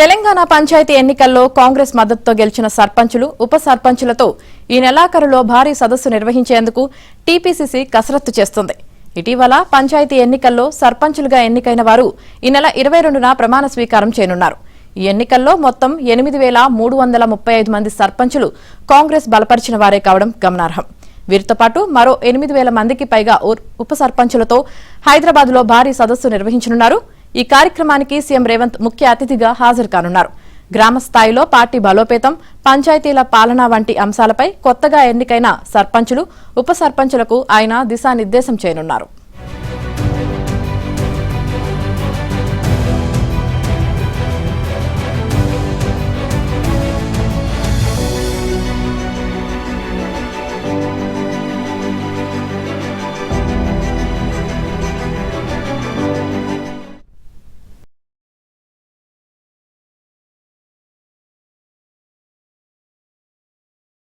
తెలంగాణ పంచాయతీ ఎన్నికల్లో కాంగ్రెస్ మద్దతుతో గెలిచిన సర్పంచులు ఉప సర్పంచులతో ఈ నెలాఖరులో భారీ సదస్సు నిర్వహించేందుకు టీపీసీసీ కసరత్తు చేస్తుంది. ఇటీవల పంచాయతీ ఎన్నికల్లో సర్పంచులుగా ఎన్నికైన వారు ఈ నెల 22న ప్రమాణ స్వీకారం చేయనున్నారు. ఈ ఎన్నికల్లో మొత్తం 8,335 మంది సర్పంచులు కాంగ్రెస్ బలపరిచిన వారే కావడం గమనార్హం. వీరితో పాటు మరో 8,000 మందికి పైగా ఉప సర్పంచులతో హైదరాబాద్లో భారీ సదస్సు నిర్వహించనున్నారు. ఈ కార్యక్రమానికి సీఎం రేవంత్ ముఖ్య అతిథిగా హాజరు కానున్నారు. గ్రామ స్థాయిలో పార్టీ బలోపేతం, పంచాయతీల పాలన వంటి అంశాలపై కొత్తగా ఎన్నికైన సర్పంచులు, ఉప సర్పంచులకు ఆయన దిశానిర్దేశం చేయనున్నారు.